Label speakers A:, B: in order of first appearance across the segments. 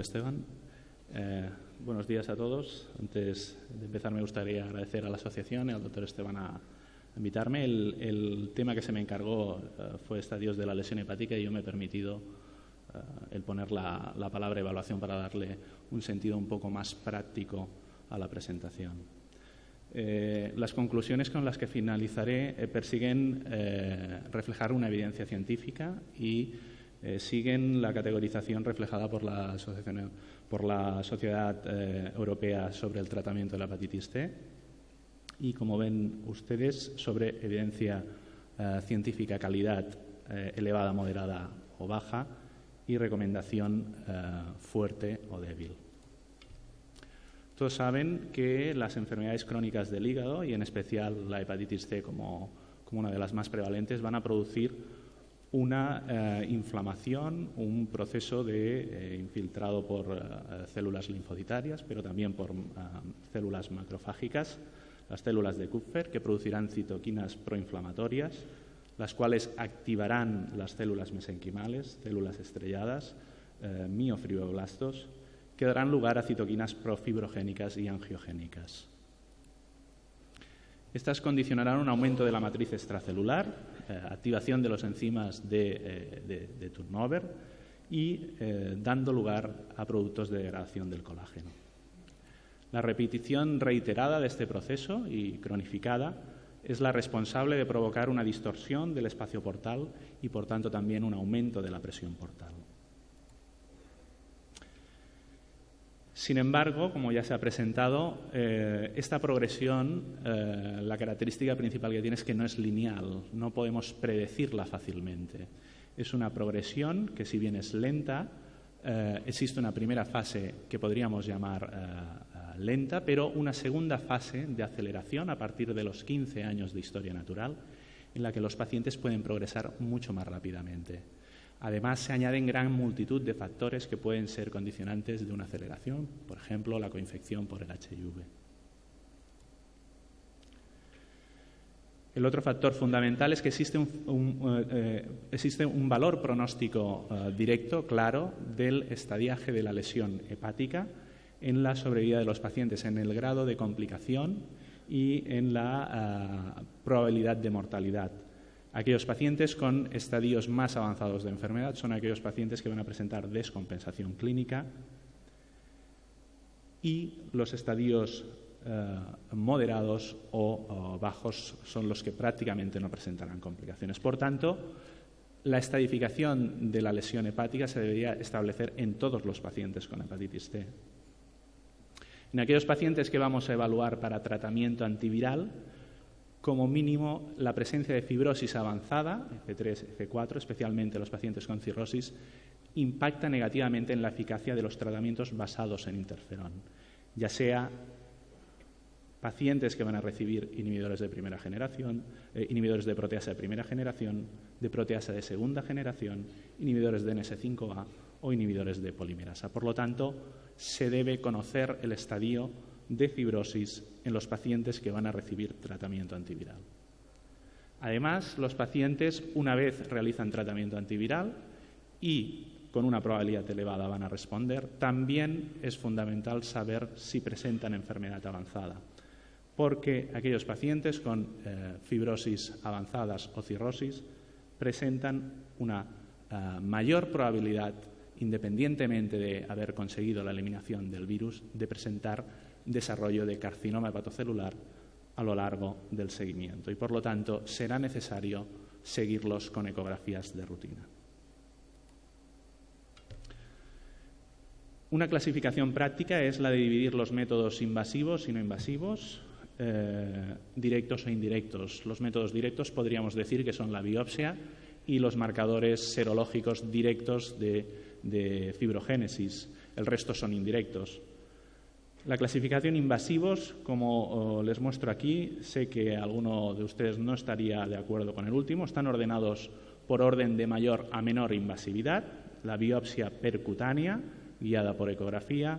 A: Esteban. Buenos días a todos. Antes de empezar me gustaría agradecer a la asociación y al doctor Esteban a invitarme. El tema que se me encargó fue estadios de la lesión hepática y yo me he permitido el poner la palabra evaluación para darle un sentido un poco más práctico a la presentación. Las conclusiones con las que finalizaré persiguen reflejar una evidencia científica y siguen la categorización reflejada por la Sociedad Europea sobre el Tratamiento de la Hepatitis C y, como ven ustedes, sobre evidencia científica, calidad elevada, moderada o baja y recomendación fuerte o débil. Todos saben que las enfermedades crónicas del hígado, y en especial la hepatitis C como una de las más prevalentes, van a producir una inflamación, un proceso de infiltrado por células linfocitarias, pero también por células macrofágicas, las células de Kupffer, que producirán citoquinas proinflamatorias, las cuales activarán las células mesenquimales, células estrelladas, miofibroblastos, que darán lugar a citoquinas profibrogénicas y angiogénicas. Estas condicionarán un aumento de la matriz extracelular, activación de los enzimas de turnover y dando lugar a productos de degradación del colágeno. La repetición reiterada de este proceso y cronificada es la responsable de provocar una distorsión del espacio portal y, por tanto, también un aumento de la presión portal. Sin embargo, como ya se ha presentado, esta progresión, la característica principal que tiene es que no es lineal, no podemos predecirla fácilmente. Es una progresión que, si bien es lenta, existe una primera fase que podríamos llamar lenta, pero una segunda fase de aceleración a partir de los 15 años de historia natural, en la que los pacientes pueden progresar mucho más rápidamente. Además, se añaden gran multitud de factores que pueden ser condicionantes de una aceleración, por ejemplo, la coinfección por el HIV. El otro factor fundamental es que existe un valor pronóstico directo, claro, del estadiaje de la lesión hepática en la sobrevida de los pacientes, en el grado de complicación y en la probabilidad de mortalidad. Aquellos pacientes con estadios más avanzados de enfermedad son aquellos pacientes que van a presentar descompensación clínica y los estadios moderados o bajos son los que prácticamente no presentarán complicaciones. Por tanto, la estadificación de la lesión hepática se debería establecer en todos los pacientes con hepatitis C. En aquellos pacientes que vamos a evaluar para tratamiento antiviral, como mínimo, la presencia de fibrosis avanzada, F3, F4, especialmente los pacientes con cirrosis, impacta negativamente en la eficacia de los tratamientos basados en interferón, ya sea pacientes que van a recibir inhibidores de primera generación, inhibidores de proteasa de primera generación, de proteasa de segunda generación, inhibidores de NS5A o inhibidores de polimerasa. Por lo tanto, se debe conocer el estadio de fibrosis en los pacientes que van a recibir tratamiento antiviral. Además, los pacientes, una vez realizan tratamiento antiviral y con una probabilidad elevada van a responder, también es fundamental saber si presentan enfermedad avanzada, porque aquellos pacientes con fibrosis avanzadas o cirrosis presentan una mayor probabilidad, independientemente de haber conseguido la eliminación del virus, de presentar desarrollo de carcinoma hepatocelular a lo largo del seguimiento y, por lo tanto, será necesario seguirlos con ecografías de rutina. Una clasificación práctica es la de dividir los métodos invasivos y no invasivos, directos e indirectos. Los métodos directos podríamos decir que son la biopsia y los marcadores serológicos directos de fibrogénesis. El resto son indirectos. La clasificación invasivos, como les muestro aquí, sé que alguno de ustedes no estaría de acuerdo con el último, están ordenados por orden de mayor a menor invasividad: la biopsia percutánea, guiada por ecografía;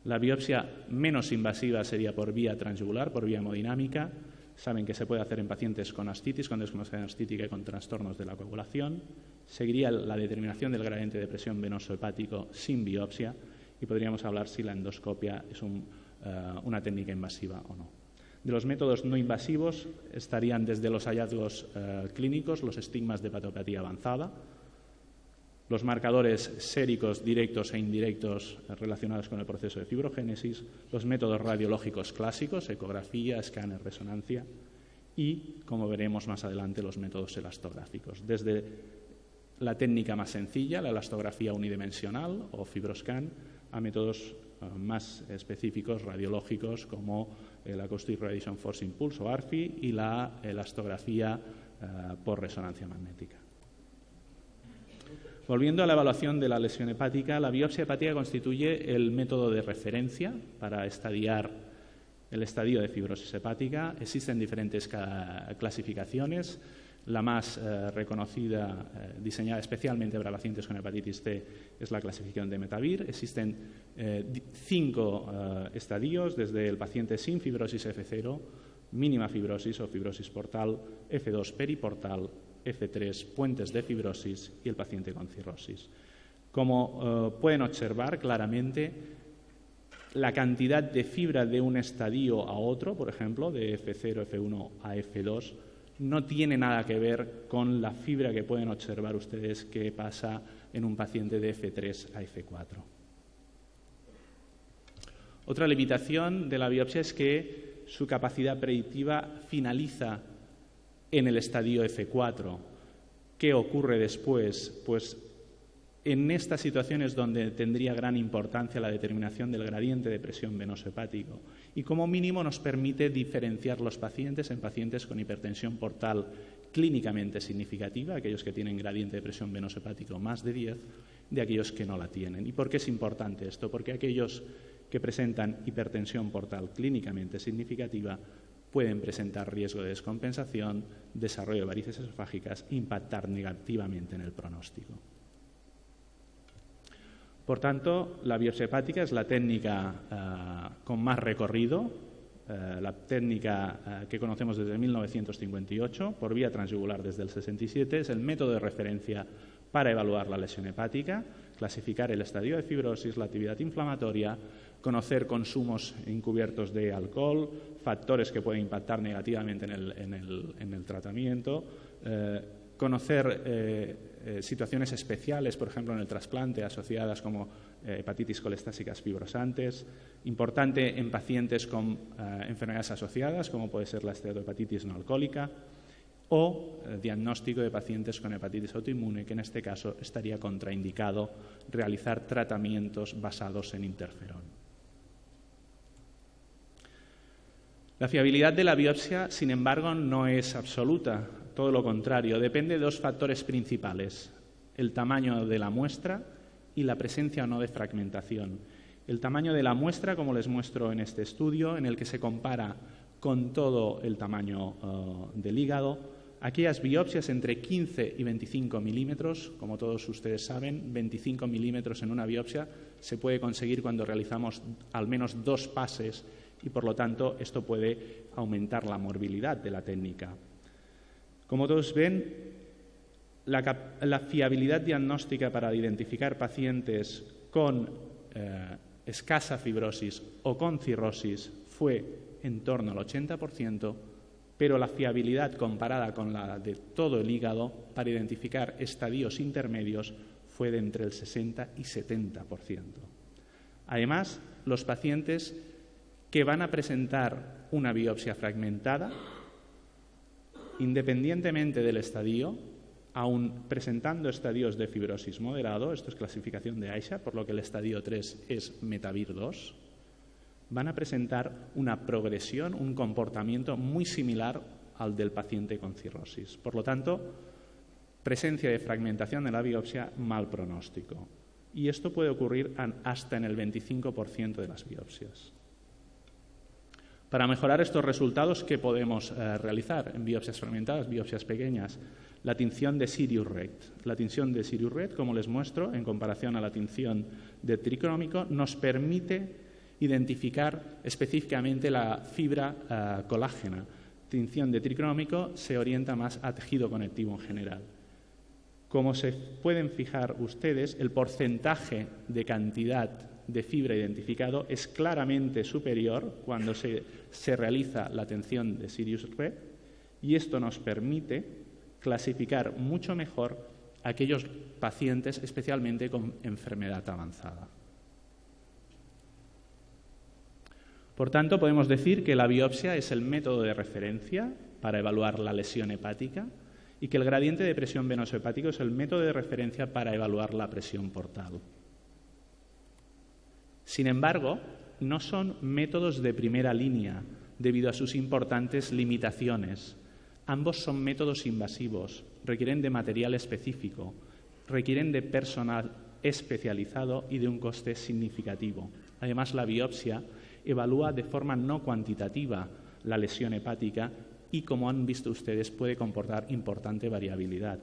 A: la biopsia menos invasiva sería por vía transyugular, por vía hemodinámica. Saben que se puede hacer en pacientes con ascitis, con descompensación ascítica y con trastornos de la coagulación. Seguiría la determinación del gradiente de presión venoso hepático sin biopsia y podríamos hablar si la endoscopia es una técnica invasiva o no. De los métodos no invasivos estarían desde los hallazgos clínicos, los estigmas de patopatía avanzada, los marcadores séricos directos e indirectos relacionados con el proceso de fibrogénesis, los métodos radiológicos clásicos, ecografía, escáner, resonancia y, como veremos más adelante, los métodos elastográficos. Desde la técnica más sencilla, la elastografía unidimensional o fibroscan, a métodos más específicos radiológicos como el Acoustic Radiation Force Impulse o ARFI y la elastografía por resonancia magnética. Volviendo a la evaluación de la lesión hepática, la biopsia hepática constituye el método de referencia para estadiar el estadio de fibrosis hepática. Existen diferentes clasificaciones. La más reconocida, diseñada especialmente para pacientes con hepatitis C, es la clasificación de Metavir. Existen 5 estadios, desde el paciente sin fibrosis F0, mínima fibrosis o fibrosis portal, F2 periportal, F3 puentes de fibrosis y el paciente con cirrosis. Como pueden observar claramente, la cantidad de fibra de un estadio a otro, por ejemplo, de F0, F1 a F2, no tiene nada que ver con la fibra que pueden observar ustedes que pasa en un paciente de F3 a F4. Otra limitación de la biopsia es que su capacidad predictiva finaliza en el estadio F4. ¿Qué ocurre después? Pues en estas situaciones donde tendría gran importancia la determinación del gradiente de presión venoso hepático y como mínimo nos permite diferenciar los pacientes en pacientes con hipertensión portal clínicamente significativa, aquellos que tienen gradiente de presión venoso hepático más de 10, de aquellos que no la tienen. ¿Y por qué es importante esto? Porque aquellos que presentan hipertensión portal clínicamente significativa pueden presentar riesgo de descompensación, desarrollo de varices esofágicas e impactar negativamente en el pronóstico. Por tanto, la biopsia hepática es la técnica con más recorrido, la técnica que conocemos desde 1958, por vía transyugular desde el 67, es el método de referencia para evaluar la lesión hepática, clasificar el estadio de fibrosis, la actividad inflamatoria, conocer consumos encubiertos de alcohol, factores que pueden impactar negativamente en el tratamiento, conocer situaciones especiales, por ejemplo, en el trasplante, asociadas como hepatitis colestásicas fibrosantes, importante en pacientes con enfermedades asociadas, como puede ser la esteatohepatitis no alcohólica, o diagnóstico de pacientes con hepatitis autoinmune, que en este caso estaría contraindicado realizar tratamientos basados en interferón. La fiabilidad de la biopsia, sin embargo, no es absoluta, todo lo contrario, depende de 2 factores principales: el tamaño de la muestra y la presencia o no de fragmentación. El tamaño de la muestra, como les muestro en este estudio, en el que se compara con todo el tamaño del hígado, aquellas biopsias entre 15 y 25 milímetros, como todos ustedes saben, 25 milímetros en una biopsia se puede conseguir cuando realizamos al menos 2 pases y, por lo tanto, esto puede aumentar la morbilidad de la técnica. Como todos ven, la fiabilidad diagnóstica para identificar pacientes con escasa fibrosis o con cirrosis fue en torno al 80%, pero la fiabilidad comparada con la de todo el hígado para identificar estadios intermedios fue de entre el 60 y 70%. Además, los pacientes que van a presentar una biopsia fragmentada, independientemente del estadio, aun presentando estadios de fibrosis moderado, esto es clasificación de Aisha, por lo que el estadio 3 es Metavir 2, van a presentar una progresión, un comportamiento muy similar al del paciente con cirrosis. Por lo tanto, presencia de fragmentación de la biopsia, mal pronóstico. Y esto puede ocurrir hasta en el 25% de las biopsias. Para mejorar estos resultados, ¿qué podemos realizar en biopsias fragmentadas, biopsias pequeñas? La tinción de Sirius Rect. La tinción de Sirius Rect, como les muestro, en comparación a la tinción de tricrómico, nos permite identificar específicamente la fibra colágena. Tinción de tricrómico se orienta más a tejido conectivo en general. Como se pueden fijar ustedes, el porcentaje de cantidad de fibra identificado es claramente superior cuando se realiza la atención de Sirius-Red, y esto nos permite clasificar mucho mejor a aquellos pacientes, especialmente con enfermedad avanzada. Por tanto, podemos decir que la biopsia es el método de referencia para evaluar la lesión hepática y que el gradiente de presión venoso hepático es el método de referencia para evaluar la presión portal. Sin embargo, no son métodos de primera línea debido a sus importantes limitaciones. Ambos son métodos invasivos, requieren de material específico, requieren de personal especializado y de un coste significativo. Además, la biopsia evalúa de forma no cuantitativa la lesión hepática y, como han visto ustedes, puede comportar importante variabilidad.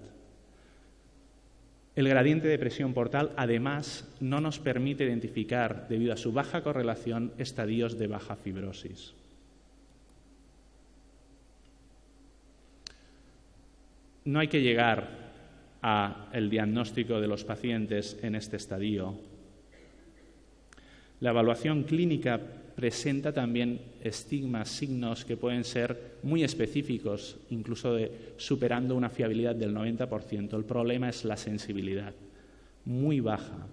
A: El gradiente de presión portal, además, no nos permite identificar, debido a su baja correlación, estadios de baja fibrosis. No hay que llegar al diagnóstico de los pacientes en este estadio. La evaluación clínica presenta también estigmas, signos que pueden ser muy específicos, incluso superando una fiabilidad del 90%. El problema es la sensibilidad, muy baja.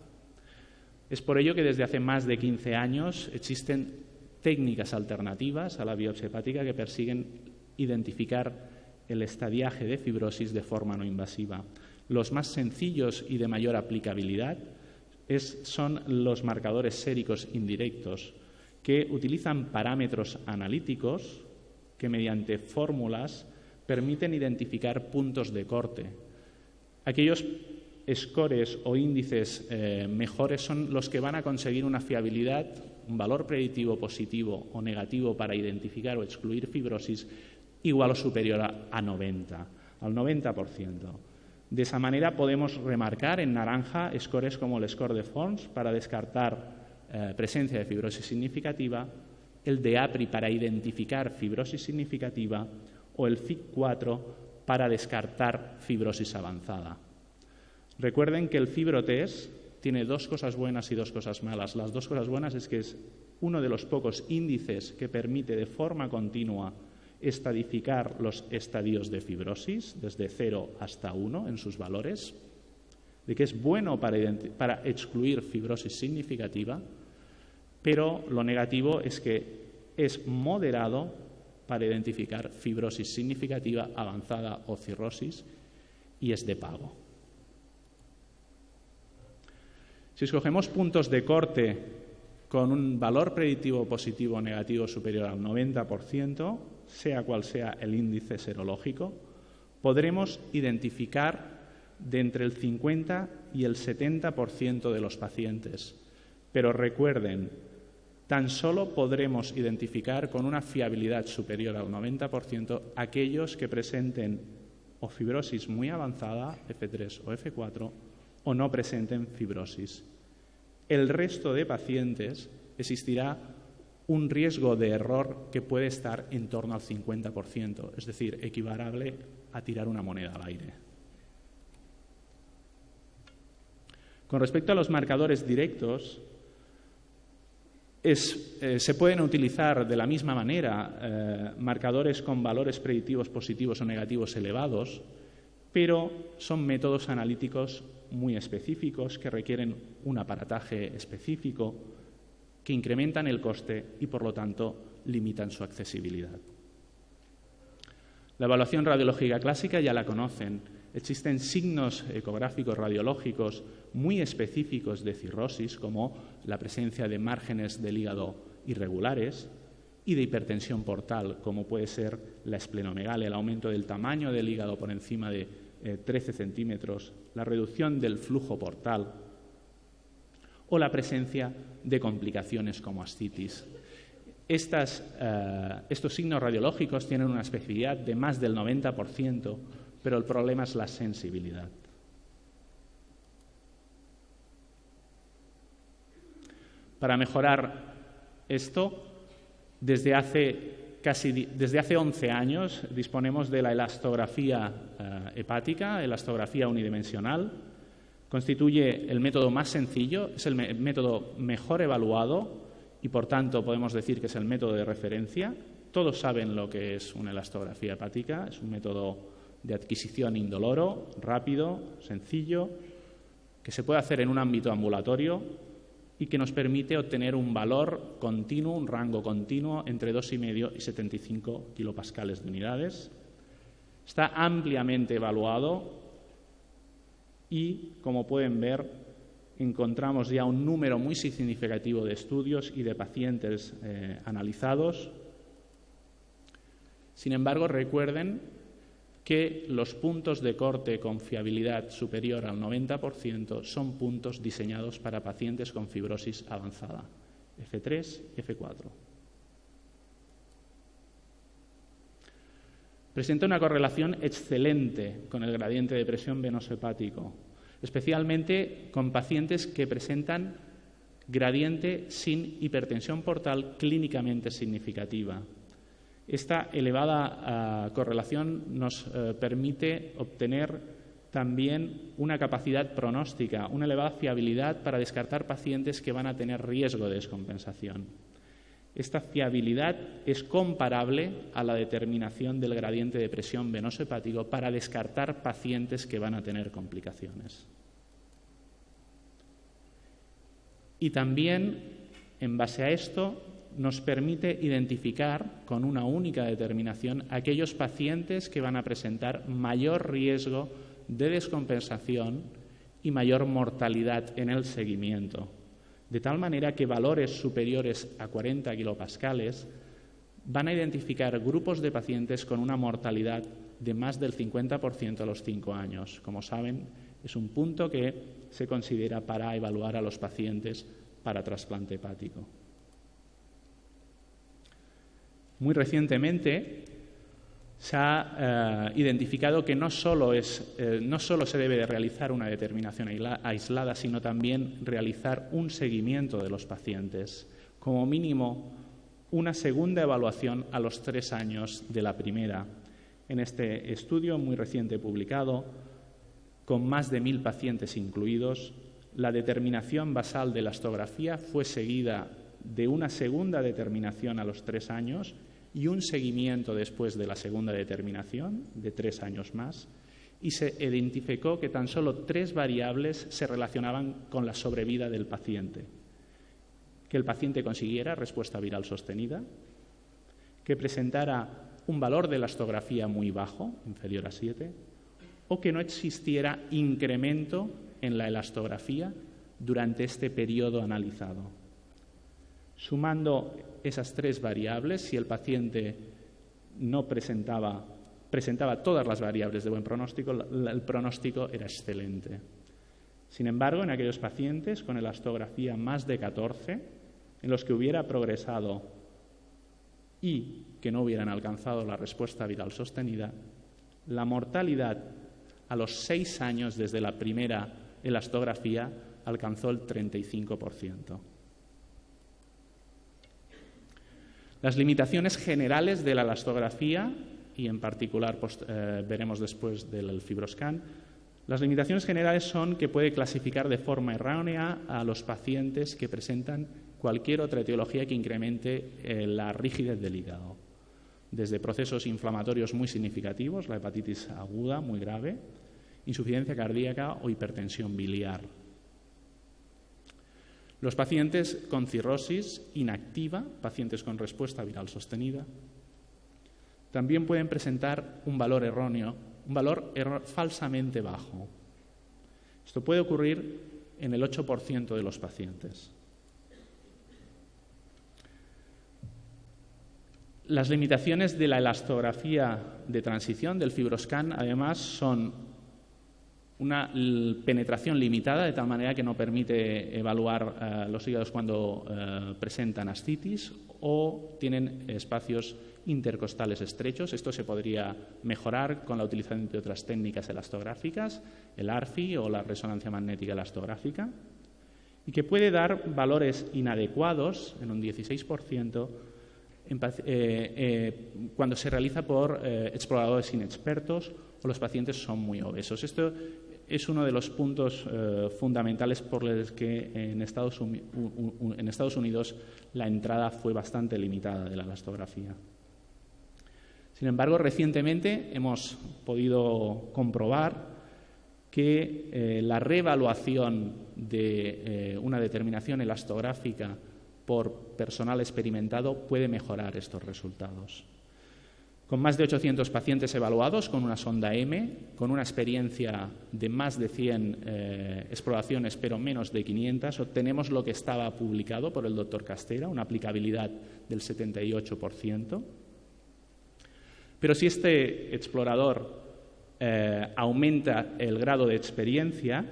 A: Es por ello que desde hace más de 15 años existen técnicas alternativas a la biopsia hepática que persiguen identificar el estadiaje de fibrosis de forma no invasiva. Los más sencillos y de mayor aplicabilidad son los marcadores séricos indirectos, que utilizan parámetros analíticos que mediante fórmulas permiten identificar puntos de corte. Aquellos scores o índices mejores son los que van a conseguir una fiabilidad, un valor predictivo positivo o negativo para identificar o excluir fibrosis igual o superior a 90, al 90%. De esa manera podemos remarcar en naranja scores como el score de Forms para descartar presencia de fibrosis significativa, el de APRI para identificar fibrosis significativa o el FIB4 para descartar fibrosis avanzada. Recuerden que el FibroTest tiene dos cosas buenas y dos cosas malas. Las dos cosas buenas es que es uno de los pocos índices que permite de forma continua estadificar los estadios de fibrosis, desde 0 hasta 1 en sus valores, de que es bueno para excluir fibrosis significativa, pero lo negativo es que es moderado para identificar fibrosis significativa, avanzada o cirrosis, y es de pago. Si escogemos puntos de corte con un valor predictivo positivo o negativo superior al 90%, sea cual sea el índice serológico, podremos identificar de entre el 50 y el 70% de los pacientes. Pero recuerden, tan solo podremos identificar con una fiabilidad superior al 90% aquellos que presenten o fibrosis muy avanzada, F3 o F4, o no presenten fibrosis. El resto de pacientes existirá un riesgo de error que puede estar en torno al 50%, es decir, equivalable a tirar una moneda al aire. Con respecto a los marcadores directos, se pueden utilizar de la misma manera marcadores con valores predictivos positivos o negativos elevados, pero son métodos analíticos muy específicos que requieren un aparataje específico, que incrementan el coste y, por lo tanto, limitan su accesibilidad. La evaluación radiológica clásica ya la conocen. Existen signos ecográficos radiológicos muy específicos de cirrosis, como la presencia de márgenes del hígado irregulares, y de hipertensión portal, como puede ser la esplenomegalia, el aumento del tamaño del hígado por encima de 13 centímetros, la reducción del flujo portal o la presencia de complicaciones como ascitis. Estos signos radiológicos tienen una especificidad de más del 90%, pero el problema es la sensibilidad. Para mejorar esto, desde hace 11 años disponemos de la elastografía hepática, elastografía unidimensional, Constituye el método más sencillo, es el método mejor evaluado y, por tanto, podemos decir que es el método de referencia. Todos saben lo que es una elastografía hepática, es un método de adquisición indoloro, rápido, sencillo, que se puede hacer en un ámbito ambulatorio y que nos permite obtener un valor continuo, un rango continuo entre 2,5 y 75 kilopascales de unidades. Está ampliamente evaluado y, como pueden ver, encontramos ya un número muy significativo de estudios y de pacientes analizados. Sin embargo, recuerden que los puntos de corte con fiabilidad superior al 90% son puntos diseñados para pacientes con fibrosis avanzada, F3 y F4. Presenta una correlación excelente con el gradiente de presión venoso hepático, especialmente con pacientes que presentan gradiente sin hipertensión portal clínicamente significativa. Esta elevada correlación nos permite obtener también una capacidad pronóstica, una elevada fiabilidad para descartar pacientes que van a tener riesgo de descompensación. Esta fiabilidad es comparable a la determinación del gradiente de presión venoso hepático para descartar pacientes que van a tener complicaciones. Y también, en base a esto, nos permite identificar con una única determinación aquellos pacientes que van a presentar mayor riesgo de descompensación y mayor mortalidad en el seguimiento, de tal manera que valores superiores a 40 kilopascales van a identificar grupos de pacientes con una mortalidad de más del 50% a los 5 años. Como saben, es un punto que se considera para evaluar a los pacientes para trasplante hepático. Muy recientemente se ha identificado que no solo se debe de realizar una determinación aislada, sino también realizar un seguimiento de los pacientes, como mínimo una segunda evaluación a los 3 años de la primera. En este estudio muy reciente publicado, con más de 1.000 pacientes incluidos, la determinación basal de elastografía fue seguida de una segunda determinación a los 3 años y un seguimiento después de la segunda determinación de 3 años más, y se identificó que tan solo 3 variables se relacionaban con la sobrevida del paciente: que el paciente consiguiera respuesta viral sostenida, que presentara un valor de elastografía muy bajo, inferior a 7, o que no existiera incremento en la elastografía durante este periodo analizado. Sumando esas 3 variables, si el paciente no presentaba todas las variables de buen pronóstico, el pronóstico era excelente. Sin embargo, en aquellos pacientes con elastografía más de 14, en los que hubiera progresado y que no hubieran alcanzado la respuesta viral sostenida, la mortalidad a los 6 años desde la primera elastografía alcanzó el 35%. Las limitaciones generales de la elastografía, y en particular veremos después del FibroScan, las limitaciones generales son que puede clasificar de forma errónea a los pacientes que presentan cualquier otra etiología que incremente la rigidez del hígado, desde procesos inflamatorios muy significativos, la hepatitis aguda muy grave, insuficiencia cardíaca o hipertensión biliar. Los pacientes con cirrosis inactiva, pacientes con respuesta viral sostenida, también pueden presentar un valor erróneo, un valor falsamente bajo. Esto puede ocurrir en el 8% de los pacientes. Las limitaciones de la elastografía de transición del FibroScan, además, son una penetración limitada, de tal manera que no permite evaluar los hígados cuando presentan ascitis o tienen espacios intercostales estrechos. Esto se podría mejorar con la utilización de otras técnicas elastográficas, el ARFI o la resonancia magnética elastográfica, y que puede dar valores inadecuados en un 16% cuando se realiza por exploradores inexpertos o los pacientes son muy obesos. Esto es uno de los puntos fundamentales por los que en Estados Unidos la entrada fue bastante limitada de la elastografía. Sin embargo, recientemente hemos podido comprobar que la reevaluación de una determinación elastográfica por personal experimentado puede mejorar estos resultados. Con más de 800 pacientes evaluados con una sonda M, con una experiencia de más de 100 exploraciones, pero menos de 500, obtenemos lo que estaba publicado por el doctor Castera, una aplicabilidad del 78%. Pero si este explorador aumenta el grado de experiencia,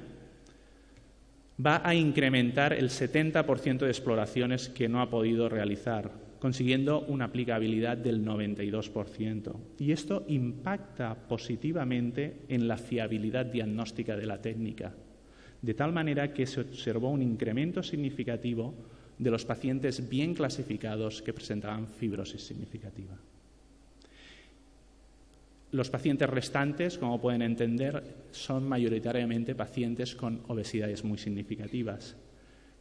A: va a incrementar el 70% de exploraciones que no ha podido realizar, consiguiendo una aplicabilidad del 92%. Y esto impacta positivamente en la fiabilidad diagnóstica de la técnica, de tal manera que se observó un incremento significativo de los pacientes bien clasificados que presentaban fibrosis significativa. Los pacientes restantes, como pueden entender, son mayoritariamente pacientes con obesidades muy significativas,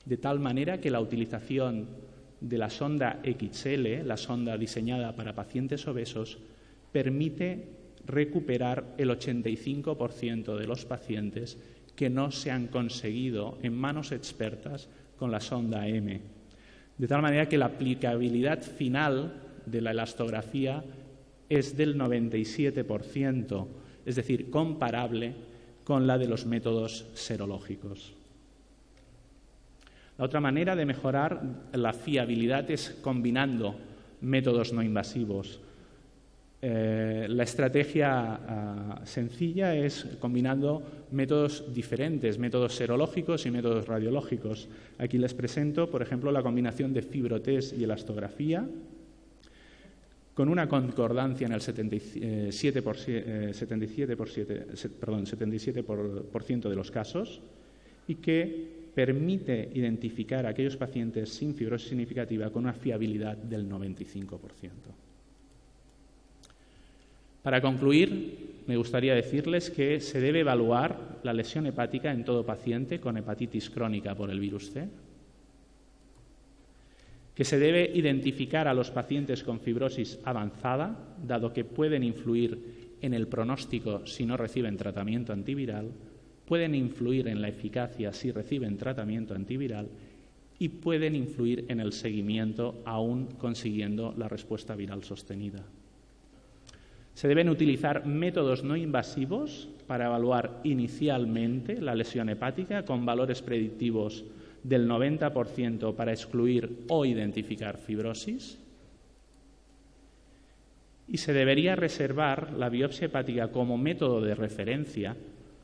A: de tal manera que la utilización de la sonda XL, la sonda diseñada para pacientes obesos, permite recuperar el 85% de los pacientes que no se han conseguido en manos expertas con la sonda M. De tal manera que la aplicabilidad final de la elastografía es del 97%, es decir, comparable con la de los métodos serológicos. La otra manera de mejorar la fiabilidad es combinando métodos no invasivos. La estrategia sencilla es combinando métodos diferentes, métodos serológicos y métodos radiológicos. Aquí les presento, por ejemplo, la combinación de fibrotest y elastografía, con una concordancia en el 77% de los casos y que permite identificar a aquellos pacientes sin fibrosis significativa con una fiabilidad del 95%. Para concluir, me gustaría decirles que se debe evaluar la lesión hepática en todo paciente con hepatitis crónica por el virus C, que se debe identificar a los pacientes con fibrosis avanzada, dado que pueden influir en el pronóstico si no reciben tratamiento antiviral, pueden influir en la eficacia si reciben tratamiento antiviral y pueden influir en el seguimiento aún consiguiendo la respuesta viral sostenida. Se deben utilizar métodos no invasivos para evaluar inicialmente la lesión hepática con valores predictivos del 90% para excluir o identificar fibrosis, y se debería reservar la biopsia hepática como método de referencia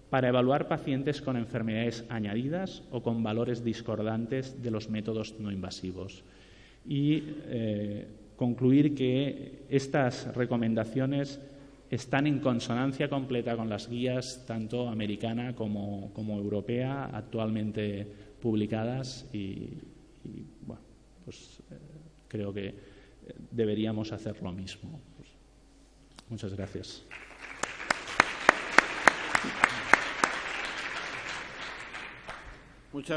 A: para evaluar pacientes con enfermedades añadidas o con valores discordantes de los métodos no invasivos. Y concluir que estas recomendaciones están en consonancia completa con las guías tanto americana como europea actualmente publicadas y bueno, pues creo que deberíamos hacer lo mismo. Pues, muchas gracias.
B: Muchas gracias.